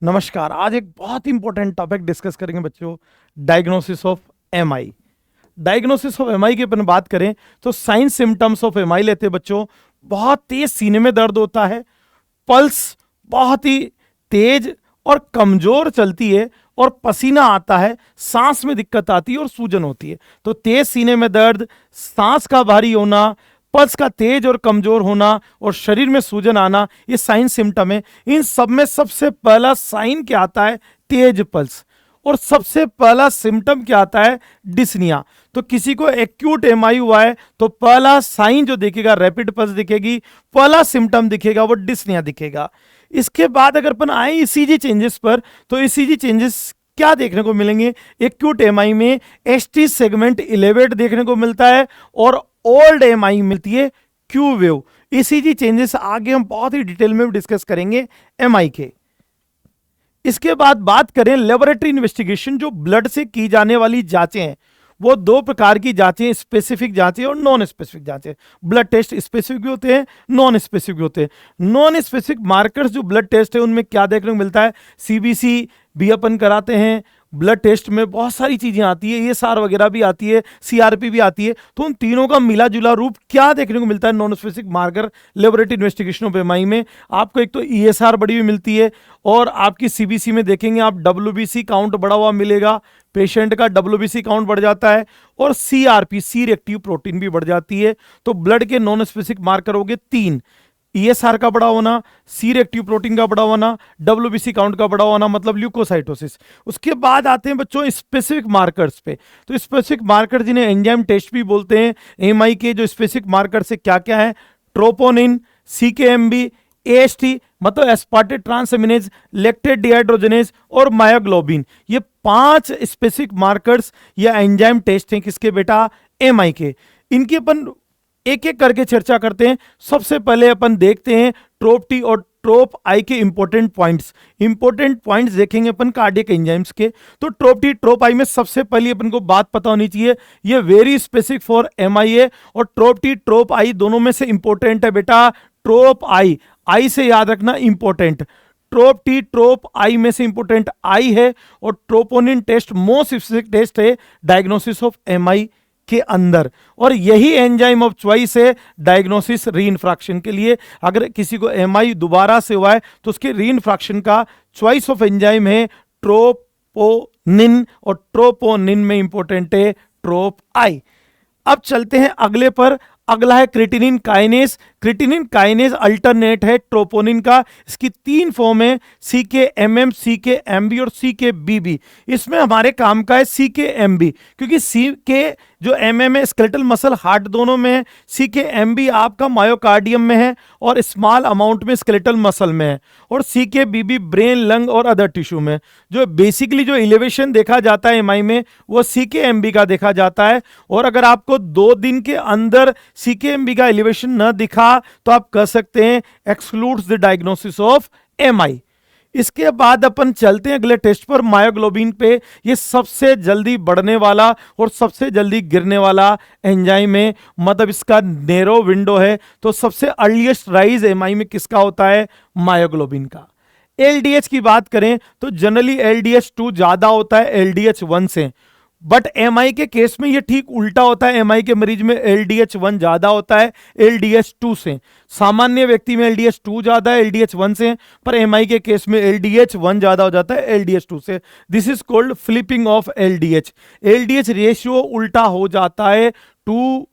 नमस्कार। आज एक बहुत इंपॉर्टेंट टॉपिक डिस्कस करेंगे बच्चों, diagnosis of MI. Diagnosis of MI की अपन बात करें तो साइन सिम्टम्स ऑफ एमआई लेते हैं बच्चों। बहुत तेज सीने में दर्द होता है, पल्स बहुत ही तेज और कमजोर चलती है और पसीना आता है, सांस में दिक्कत आती है और सूजन होती है। तो तेज सीने में दर्द, सांस का भारी होना, पल्स का तेज और कमजोर होना और शरीर में सूजन आना, ये साइन सिम्टम है। इन सब में सबसे पहला साइन क्या आता है? तेज पल्स। और सबसे पहला सिम्टम क्या आता है? डिस्निया। तो किसी को एक्यूट एमआई हुआ है तो पहला साइन जो दिखेगा रैपिड पल्स दिखेगी, पहला सिम्टम दिखेगा वो डिस्निया दिखेगा। इसके बाद अगर अपन आए ईसीजी चेंजेस पर, तो ईसीजी चेंजेस क्या देखने को मिलेंगे? एक्यूट एमआई में एसटी सेगमेंट इलेवेट देखने को मिलता है और ओल्ड एमआई मिलती है क्यू वेव। ईसीजी चेंजेस आगे हम बहुत ही डिटेल में डिस्कस करेंगे एमआई के। इसके बाद बात करें लेबोरेटरी इन्वेस्टिगेशन, जो ब्लड से की जाने वाली जांचें हैं वो दो प्रकार की जांचें, स्पेसिफिक जांचें और नॉन स्पेसिफिक जांचें। ब्लड टेस्ट स्पेसिफिक भी होते हैं, नॉन स्पेसिफिक भी होते हैं। नॉन स्पेसिफिक मार्कर्स जो ब्लड टेस्ट है उनमें क्या देखने को मिलता है? सीबीसी भी अपन कराते हैं। ब्लड टेस्ट में बहुत सारी चीजें आती है, ईएसआर वगैरह भी आती है, सीआरपी भी आती है। तो उन तीनों का मिला जुला रूप क्या देखने को मिलता है non specific marker laboratory investigation of MI में? आपको एक तो ईएसआर बड़ी हुई मिलती है और आपकी सीबीसी में देखेंगे आप डब्ल्यूबीसी काउंट बढ़ा हुआ मिलेगा, पेशेंट का डब्ल्यूबीसी काउंट बढ़ जाता है और सीआरपी सी रिएक्टिव प्रोटीन भी बढ़ जाती है। तो ब्लड के नॉन स्पेसिफिक मार्कर हो गए तीन: ईएसआर का बड़ा होना, सी रिएक्टिव प्रोटीन का बड़ा होना, डब्ल्यूबीसी काउंट का बड़ा होना, मतलब ल्यूकोसाइटोसिस। उसके बाद आते हैं बच्चों स्पेसिफिक मार्कर्स पे। तो स्पेसिफिक मार्कर जिन्हें एंजाइम टेस्ट भी बोलते हैं, एमआई के जो स्पेसिफिक मार्कर से क्या क्या है? ट्रोपोनिन, सीकेएमबी, एएसटी मतलब एस्पार्टेट ट्रांसएमिनेज, लैक्टेट डिहाइड्रोजनेज और मायोग्लोबिन। ये पांच स्पेसिफिक मार्कर्स या एंजाइम टेस्ट हैं किसके बेटा? एमआई के। इनकी अपन एक एक करके चर्चा करते हैं। सबसे पहले अपन देखते हैं ट्रोप टी और ट्रोप आई के इंपॉर्टेंट पॉइंट्स देखेंगे अपन कार्डियक एंजाइम्स के। तो ट्रोप टी ट्रोप आई में सबसे पहले अपन को बात पता होनी चाहिए, ये वेरी स्पेसिफिक फॉर एमआईए। और ट्रोप टी ट्रोप आई दोनों में से इंपॉर्टेंट है बेटा ट्रोप आई। आई से याद रखना इंपॉर्टेंट, ट्रोप टी ट्रोप आई में से इंपॉर्टेंट आई है। और troponin test most specific test है डायग्नोसिस ऑफ एमआई के अंदर, और यही एंजाइम ऑफ चॉइस है डायग्नोसिस रीइंफ्रैक्शन के लिए। अगर किसी को एमआई दोबारा से हुआ है तो उसके रीइंफ्रैक्शन का चॉइस ऑफ एंजाइम है ट्रोपोनिन, और ट्रोपोनिन में इंपॉर्टेंट है ट्रोप आई। अब चलते हैं अगले पर। अगला है creatinine kinase. Creatinine kinase alternate है ट्रोपोनिन का। इसकी तीन फॉर्म है, CKMM, CKMB और CKBB। इसमें हमारे काम का है CKMB, क्योंकि CK जो MM है स्केलेटल मसल हार्ट दोनों में है, CKMB आपका मायोकार्डियम में है और स्मॉल अमाउंट में स्केलेटल मसल में है, और CKBB ब्रेन, लंग और अदर टिश्यू में। जो बेसिकली जो इलेवेशन देखा जाता है एमआई में वो CKMB का देखा जाता है। और अगर आपको 2 दिन के अंदर CKMB का एलिवेशन न दिखा तो आप कह सकते हैं excludes the diagnosis of MI. इसके बाद अपन चलते हैं अगले टेस्ट पर, मायोग्लोबिन पे। ये सबसे जल्दी बढ़ने वाला और सबसे जल्दी गिरने वाला एंजाइम है, मतलब इसका नैरो विंडो है। तो सबसे अर्लीस्ट राइज एमआई में किसका होता है? मायोग्लोबिन का। एलडीएच की बात करें तो जनरली LDH2 ज्यादा होता है LDH1 से, बट एमआई के केस में ये ठीक उल्टा होता है। एमआई के मरीज में LDH1 ज्यादा होता है LDH2 से। सामान्य व्यक्ति में LDH2 ज्यादा है LDH1 से, पर एमआई के केस में LDH1 ज्यादा हो जाता है LDH2 से। This is called flipping of LDH। LDH ratio उल्टा हो जाता है 2,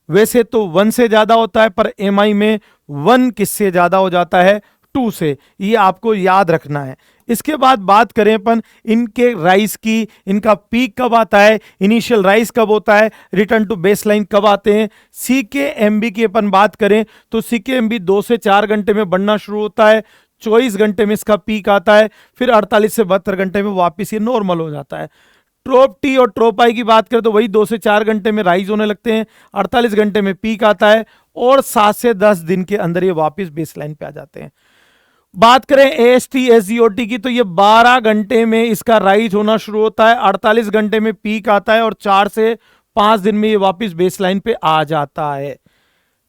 वैसे तो 1 से ज्यादा होता है, पर एमआई में 1 किससे ज्यादा हो जाता है? 2 से। ये आपको याद रखना है। इसके बाद बात करें अपन इनके राइज की, इनका पीक कब आता है, इनिशियल राइज कब होता है, रिटर्न टू बेसलाइन कब आते हैं। CKMB की अपन बात करें तो CKMB 2 से 4 घंटे में बढ़ना शुरू होता है, 24 घंटे में इसका पीक आता है, फिर 48 से 72 घंटे में वापिस ये नॉर्मल हो जाता है। ट्रोप टी और ट्रोप आई की बात करें तो वही 2 से 4 घंटे में राइज होने लगते हैं, 48 घंटे में पीक आता है और 7 से 10 दिन के अंदर ये वापिस बेसलाइन पे आ जाते हैं। बात करें AST SGOT की तो ये 12 घंटे में इसका राइज होना शुरू होता है, 48 घंटे में पीक आता है और 4 से 5 दिन में ये वापस बेसलाइन पे आ जाता है।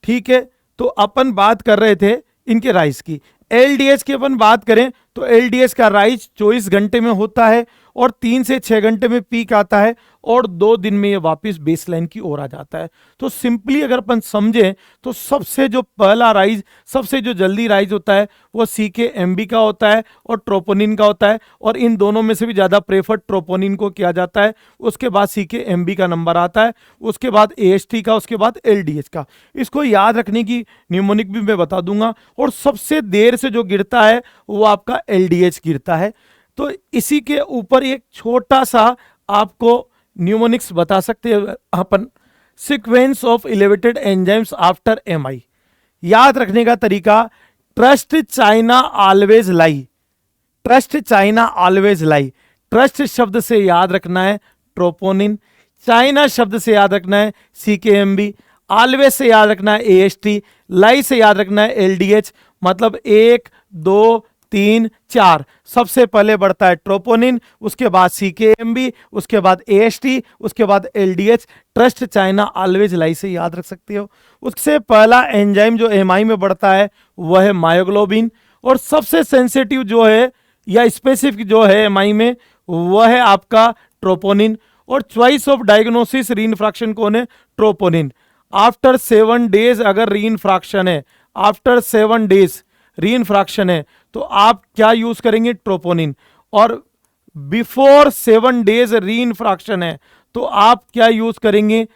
ठीक है, तो अपन बात कर रहे थे इनके राइज की। LDH की अपन बात करें तो एलडीएच का राइज 24 घंटे में होता है और 3 से 6 घंटे में पीक आता है और 2 दिन में ये वापस बेसलाइन की ओर आ जाता है। तो सिंपली अगर अपन समझें तो सबसे जो पहला राइज, सबसे जो जल्दी राइज होता है वो CKMB का होता है और ट्रोपोनिन का होता है, और इन दोनों में से भी ज्यादा प्रेफर ट्रोपोनिन को किया जाता है। उसके बाद CKMB का नंबर आता है, उसके बाद AST का, उसके बाद LDH का। इसको याद रखने की न्यूमोनिक भी मैं बता दूंगा। और सबसे देर से जो गिरता है वो आपका LDH गिरता है। तो इसी के ऊपर एक छोटा सा आपको न्यूमोनिक्स बता सकते हैं अपन, sequence of elevated enzymes after MI। याद रखने का तरीका, trust China always lie, trust China always lie. Trust शब्द से याद रखना है ट्रोपोनिन, चाइना शब्द से याद रखना है CKMB, ऑलवेज से याद रखना है AST, लाई से याद रखना है LDH। मतलब 1 2 3 4, सबसे पहले बढ़ता है ट्रोपोनिन, उसके बाद CKMB, उसके बाद AST, उसके बाद LDH। ट्रस्ट चाइना ऑलवेज लाई से याद रख सकते हो। उससे पहला एंजाइम जो MI में बढ़ता है वह है मायोग्लोबिन, और सबसे सेंसिटिव जो है या स्पेसिफिक जो है MI में वह है आपका ट्रोपोनिन। और चॉइस ऑफ डायग्नोसिस रीइंफ्रैक्शन कौन है? ट्रोपोनिन। आफ्टर 7 डेज अगर रीइंफ्रैक्शन है, आफ्टर 7 डेज रीइंफ्रैक्शन है तो आप क्या यूज करेंगे? ट्रोपोनिन। और बिफोर 7 डेज रीइंफ्रैक्शन है तो आप क्या यूज करेंगे?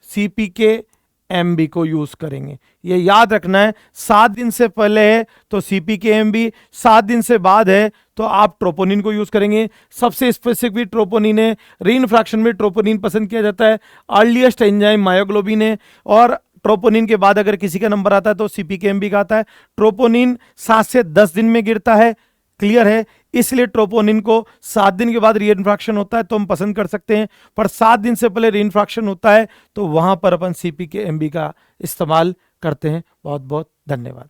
CPKMB को यूज करेंगे। ये याद रखना है, 7 दिन से पहले है तो CPKMB, 7 दिन से बाद है तो आप ट्रोपोनिन को यूज करेंगे। सबसे स्पेसिफिक भी ट्रोपोनिन है, रीइंफ्रैक्शन में ट्रोपोनिन पसंद किया जाता है। अर्लीस्ट एंजाइम मायोग्लोबिन है, और ट्रोपोनिन के बाद अगर किसी का नंबर आता है तो CPKMB का आता है। ट्रोपोनिन 7 से 10 दिन में गिरता है, क्लियर है? इसलिए ट्रोपोनिन को 7 दिन के बाद रीइंफ्रैक्शन होता है तो हम पसंद कर सकते हैं, पर 7 दिन से पहले रीइंफ्रैक्शन होता है तो वहां पर अपन CPKMB का इस्तेमाल करते हैं। बहुत बहुत धन्यवाद।